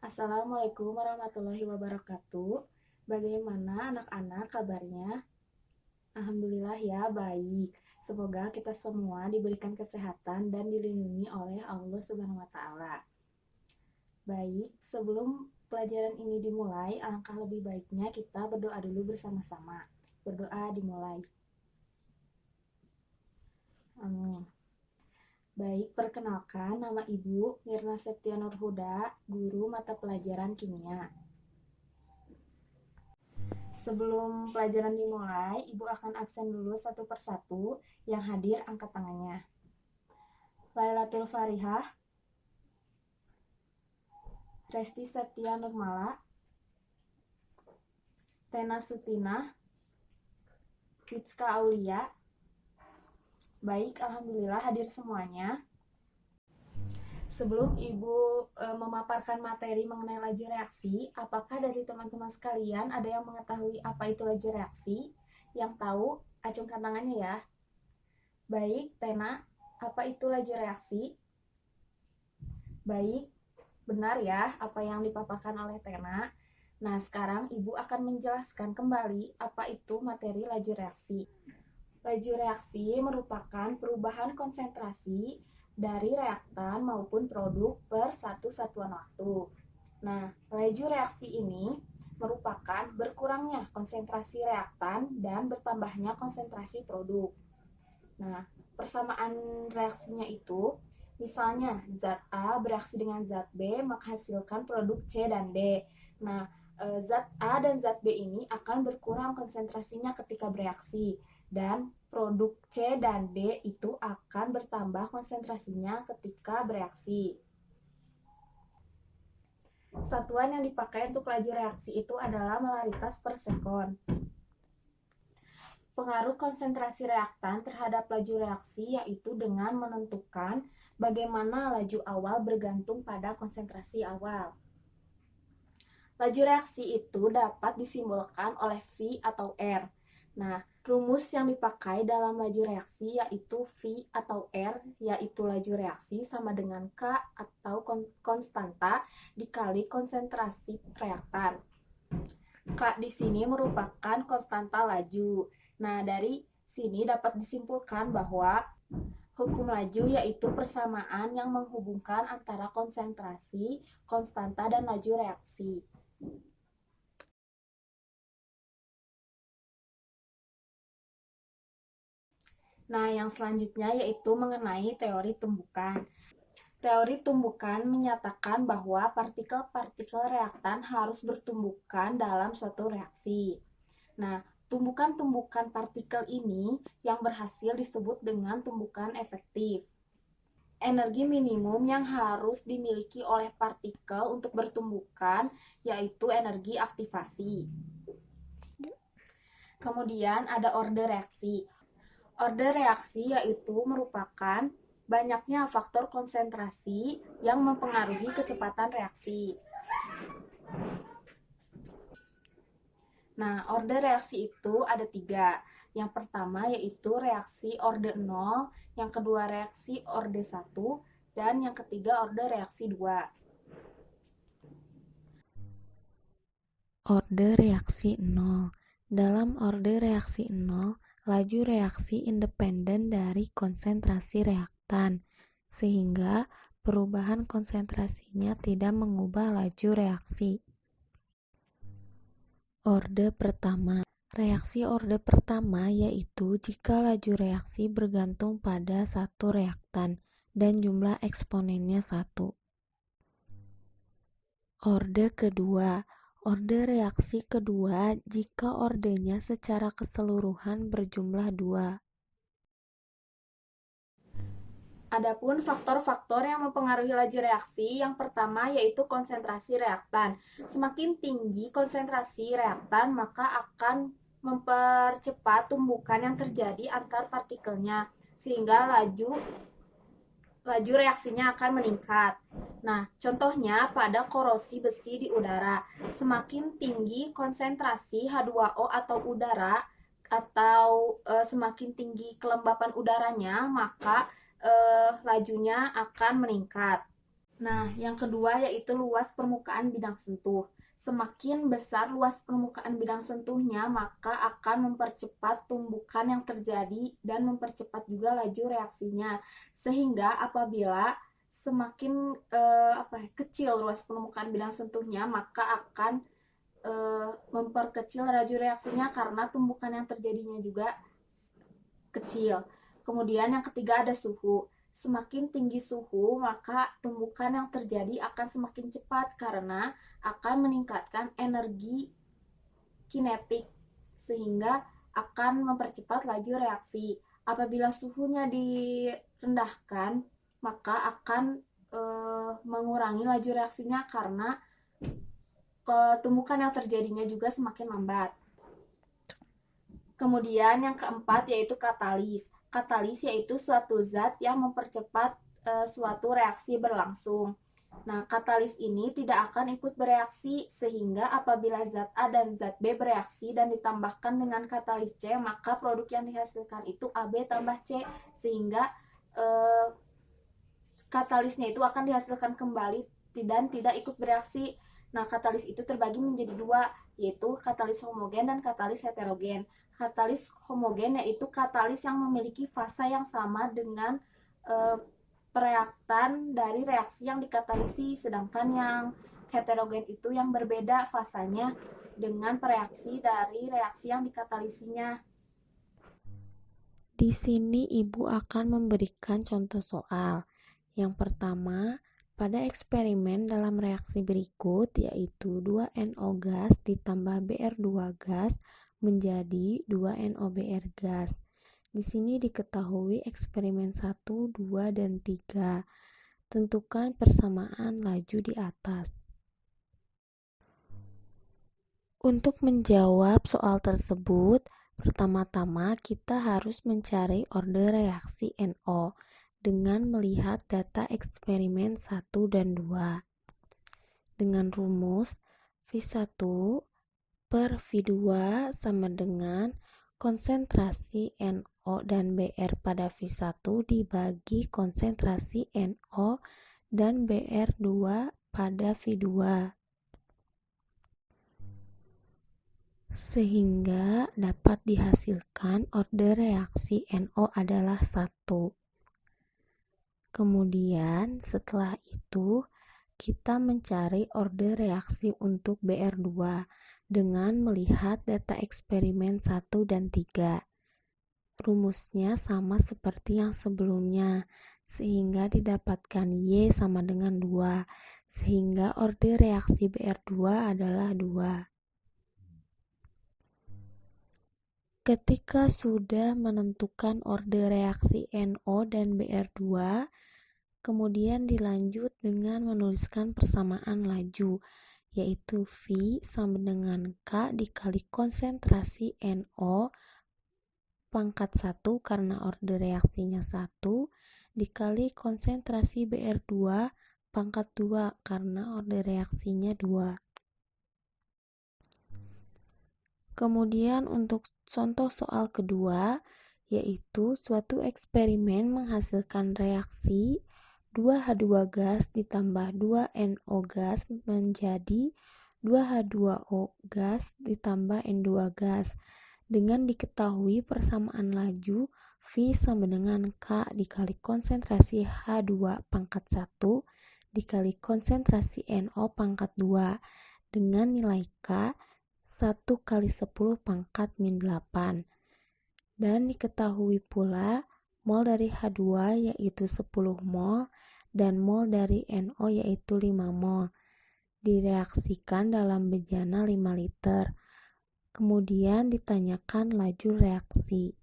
Assalamualaikum warahmatullahi wabarakatuh. Bagaimana anak-anak kabarnya? Alhamdulillah ya, baik. Semoga kita semua diberikan kesehatan dan dilindungi oleh Allah Subhanahu wa taala. Baik, sebelum pelajaran ini dimulai, alangkah lebih baiknya kita berdoa dulu bersama-sama. Berdoa dimulai. Amin. Baik, perkenalkan nama Ibu Mirna Septia Nurhuda, guru mata pelajaran kimia. Sebelum pelajaran dimulai, Ibu akan absen dulu satu persatu. Yang hadir angkat tangannya. Lailatul Farihah, Resti Septia Nurmala, Tena Sutina, Rizka Aulia. Baik, alhamdulillah hadir semuanya. Sebelum Ibu memaparkan materi mengenai laju reaksi, apakah dari teman-teman sekalian ada yang mengetahui apa itu laju reaksi? Yang tahu, acungkan tangannya ya. Baik, Tena, apa itu laju reaksi? Baik, benar ya apa yang dipaparkan oleh Tena. Nah, sekarang Ibu akan menjelaskan kembali apa itu materi laju reaksi. Laju reaksi merupakan perubahan konsentrasi dari reaktan maupun produk per satu satuan waktu. Nah, laju reaksi ini merupakan berkurangnya konsentrasi reaktan dan bertambahnya konsentrasi produk. Nah, persamaan reaksinya itu, misalnya zat A bereaksi dengan zat B menghasilkan produk C dan D. Nah, zat A dan zat B ini akan berkurang konsentrasinya ketika bereaksi, dan produk C dan D itu akan bertambah konsentrasinya ketika bereaksi. Satuan yang dipakai untuk laju reaksi itu adalah molaritas per sekon. Pengaruh konsentrasi reaktan terhadap laju reaksi yaitu dengan menentukan bagaimana laju awal bergantung pada konsentrasi awal. Laju reaksi itu dapat disimbolkan oleh V atau R. Nah, rumus yang dipakai dalam laju reaksi yaitu V atau R, yaitu laju reaksi sama dengan K atau konstanta dikali konsentrasi reaktan. K di sini merupakan konstanta laju. Nah, dari sini dapat disimpulkan bahwa hukum laju yaitu persamaan yang menghubungkan antara konsentrasi, konstanta, dan laju reaksi. Nah, yang selanjutnya yaitu mengenai teori tumbukan. Teori tumbukan menyatakan bahwa partikel-partikel reaktan harus bertumbukan dalam suatu reaksi. Nah, tumbukan-tumbukan partikel ini yang berhasil disebut dengan tumbukan efektif. Energi minimum yang harus dimiliki oleh partikel untuk bertumbukan yaitu energi aktivasi. Kemudian ada orde reaksi. Orde reaksi yaitu merupakan banyaknya faktor konsentrasi yang mempengaruhi kecepatan reaksi. Nah, orde reaksi itu ada 3. Yang pertama yaitu reaksi orde 0, yang kedua reaksi orde 1, dan yang ketiga orde reaksi 2. Orde reaksi 0. Dalam orde reaksi 0, laju reaksi independen dari konsentrasi reaktan, sehingga perubahan konsentrasinya tidak mengubah laju reaksi. Orde pertama. Reaksi orde pertama yaitu jika laju reaksi bergantung pada satu reaktan dan jumlah eksponennya 1. Orde kedua. Orde reaksi kedua jika ordenya secara keseluruhan berjumlah 2. Adapun faktor-faktor yang mempengaruhi laju reaksi, yang pertama yaitu konsentrasi reaktan. Semakin tinggi konsentrasi reaktan, maka akan mempercepat tumbukan yang terjadi antar partikelnya, sehingga laju reaksinya akan meningkat. Nah, contohnya pada korosi besi di udara. Semakin tinggi konsentrasi H2O atau udara, atau semakin tinggi kelembapan udaranya, maka lajunya akan meningkat. Nah, yang kedua yaitu luas permukaan bidang sentuh. Semakin besar luas permukaan bidang sentuhnya, maka akan mempercepat tumbukan yang terjadi dan mempercepat juga laju reaksinya. Sehingga apabila semakin kecil luas permukaan bidang sentuhnya, maka akan memperkecil laju reaksinya karena tumbukan yang terjadinya juga kecil. Kemudian yang ketiga ada suhu. Semakin tinggi suhu, maka tumbukan yang terjadi akan semakin cepat karena akan meningkatkan energi kinetik sehingga akan mempercepat laju reaksi. Apabila suhunya direndahkan, maka akan mengurangi laju reaksinya karena tumbukan yang terjadinya juga semakin lambat. Kemudian yang keempat yaitu katalis. Katalis yaitu suatu zat yang mempercepat suatu reaksi berlangsung. Nah, katalis ini tidak akan ikut bereaksi sehingga apabila zat A dan zat B bereaksi dan ditambahkan dengan katalis C, maka produk yang dihasilkan itu AB tambah C sehingga katalisnya itu akan dihasilkan kembali dan tidak ikut bereaksi. Nah, katalis itu terbagi menjadi dua, yaitu katalis homogen dan katalis heterogen. Katalis homogen yaitu katalis yang memiliki fasa yang sama dengan pereaktan dari reaksi yang dikatalisi, sedangkan yang heterogen itu yang berbeda fasanya dengan pereaksi dari reaksi yang dikatalisinya. Di sini ibu akan memberikan contoh soal. Yang pertama, pada eksperimen dalam reaksi berikut yaitu 2NO gas ditambah Br2 gas menjadi 2NOBr gas. Di sini diketahui eksperimen 1, 2, dan 3. Tentukan persamaan laju di atas. Untuk menjawab soal tersebut, pertama-tama kita harus mencari order reaksi NO dengan melihat data eksperimen 1 dan 2. Dengan rumus V1 per V2 sama dengan konsentrasi NO dan Br pada V1 dibagi konsentrasi NO dan Br2 pada V2. Sehingga dapat dihasilkan order reaksi NO adalah 1. Kemudian setelah itu kita mencari order reaksi untuk Br2 dengan melihat data eksperimen 1 dan 3. Rumusnya sama seperti yang sebelumnya, sehingga didapatkan Y sama dengan 2, sehingga order reaksi Br2 adalah 2. Ketika sudah menentukan order reaksi NO dan Br2, kemudian dilanjut dengan menuliskan persamaan laju, yaitu V sama dengan K dikali konsentrasi NO pangkat 1 karena order reaksinya 1, dikali konsentrasi Br2 pangkat 2 karena order reaksinya 2. Kemudian untuk contoh soal kedua, yaitu suatu eksperimen menghasilkan reaksi 2H2 gas ditambah 2NO gas menjadi 2H2O gas ditambah N2 gas. Dengan diketahui persamaan laju V sama dengan K dikali konsentrasi H2 pangkat 1 dikali konsentrasi NO pangkat 2 dengan nilai K 1 kali 10 pangkat min 8. Dan diketahui pula mol dari H2 yaitu 10 mol dan mol dari NO yaitu 5 mol. Direaksikan dalam bejana 5 liter. Kemudian ditanyakan laju reaksi.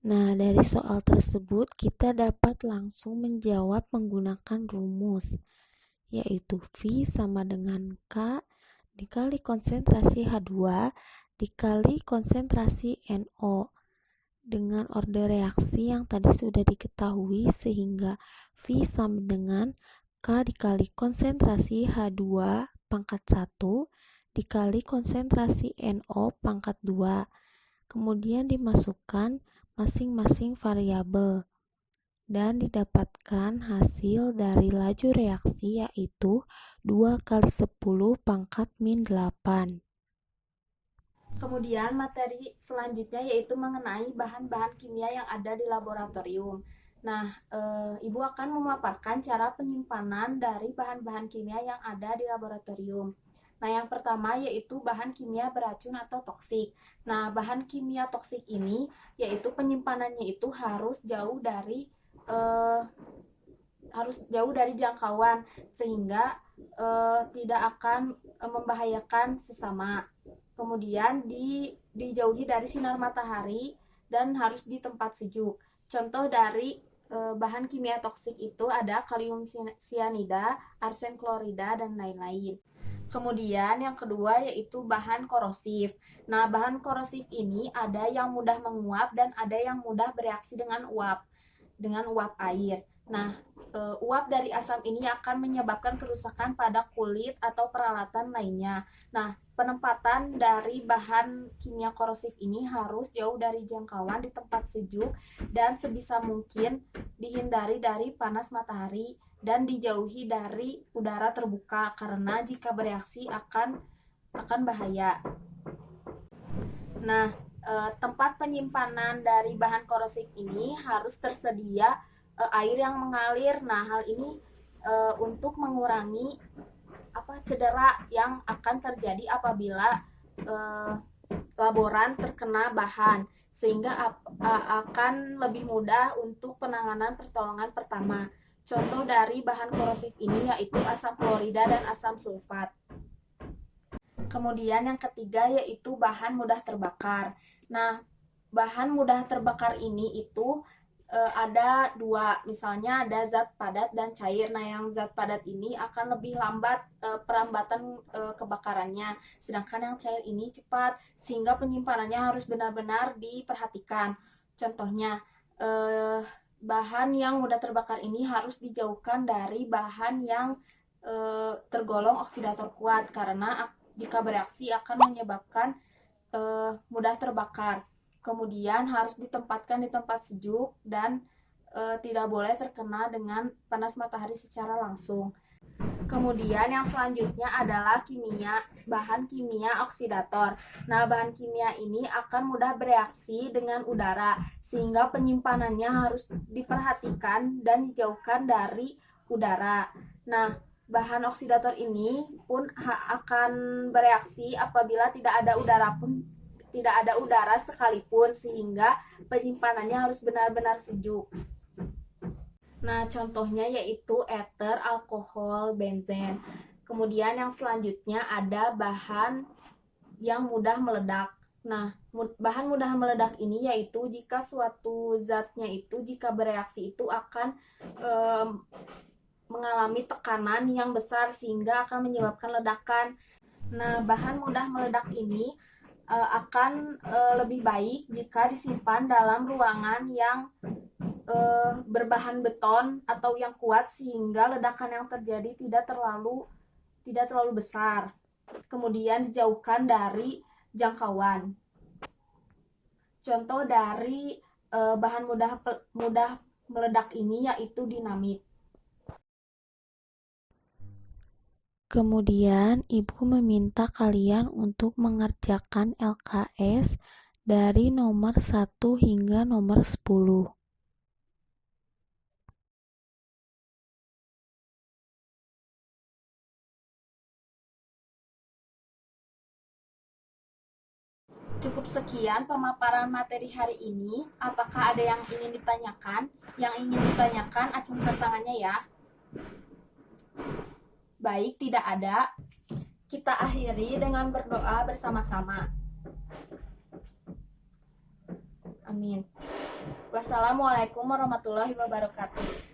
Nah, dari soal tersebut kita dapat langsung menjawab menggunakan rumus, yaitu V sama dengan K dikali konsentrasi H2 dikali konsentrasi NO dengan order reaksi yang tadi sudah diketahui, sehingga V sama dengan K dikali konsentrasi H2 pangkat 1 dikali konsentrasi NO pangkat 2. Kemudian dimasukkan masing-masing variabel. dan didapatkan hasil dari laju reaksi yaitu 2 kali 10 pangkat min 8. Kemudian materi selanjutnya yaitu mengenai bahan-bahan kimia yang ada di laboratorium. Nah, Ibu akan memaparkan cara penyimpanan dari bahan-bahan kimia yang ada di laboratorium. Nah, yang pertama yaitu bahan kimia beracun atau toksik. Nah, bahan kimia toksik ini yaitu penyimpanannya itu harus jauh dari jangkauan sehingga tidak akan membahayakan sesama. Kemudian dijauhi dari sinar matahari dan harus di tempat sejuk. Contoh dari bahan kimia toksik itu ada kalium sianida, arsen klorida, dan lain-lain. Kemudian yang kedua yaitu bahan korosif. Nah, bahan korosif ini ada yang mudah menguap dan ada yang mudah bereaksi dengan uap air. Nah, uap dari asam ini akan menyebabkan kerusakan pada kulit atau peralatan lainnya. Nah, penempatan dari bahan kimia korosif ini harus jauh dari jangkauan di tempat sejuk dan sebisa mungkin dihindari dari panas matahari dan dijauhi dari udara terbuka karena jika bereaksi akan bahaya. Nah, tempat penyimpanan dari bahan korosif ini harus tersedia air yang mengalir. Nah, hal ini untuk mengurangi cedera yang akan terjadi apabila laboran terkena bahan, sehingga akan lebih mudah untuk penanganan pertolongan pertama. Contoh dari bahan korosif ini yaitu asam klorida dan asam sulfat. Kemudian yang ketiga yaitu bahan mudah terbakar. Nah, bahan mudah terbakar ini itu ada dua, misalnya ada zat padat dan cair. Nah, yang zat padat ini akan lebih lambat perambatan kebakarannya, sedangkan yang cair ini cepat, sehingga penyimpanannya harus benar-benar diperhatikan. Contohnya, bahan yang mudah terbakar ini harus dijauhkan dari bahan yang tergolong oksidator kuat, karena jika bereaksi akan menyebabkan mudah terbakar. Kemudian harus ditempatkan di tempat sejuk dan tidak boleh terkena dengan panas matahari secara langsung. Kemudian yang selanjutnya adalah bahan kimia oksidator. Nah, bahan kimia ini akan mudah bereaksi dengan udara, sehingga penyimpanannya harus diperhatikan dan dijauhkan dari udara. Nah, bahan oksidator ini pun akan bereaksi apabila tidak ada udara sekalipun, sehingga penyimpanannya harus benar-benar sejuk. Nah, contohnya yaitu ether, alkohol, benzen. Kemudian yang selanjutnya ada bahan yang mudah meledak. Nah, bahan mudah meledak ini yaitu jika suatu zatnya itu jika bereaksi itu akan mengalami tekanan yang besar sehingga akan menyebabkan ledakan. Nah, bahan mudah meledak ini akan lebih baik jika disimpan dalam ruangan yang berbahan beton atau yang kuat, sehingga ledakan yang terjadi tidak terlalu besar. Kemudian dijauhkan dari jangkauan. Contoh dari bahan mudah meledak ini yaitu dinamit. Kemudian, Ibu meminta kalian untuk mengerjakan LKS dari nomor 1 hingga nomor 10. Cukup sekian pemaparan materi hari ini. Apakah ada yang ingin ditanyakan? Yang ingin ditanyakan, acungkan tangannya ya. Baik, tidak ada. Kita akhiri dengan berdoa bersama-sama. Amin. Wassalamualaikum warahmatullahi wabarakatuh.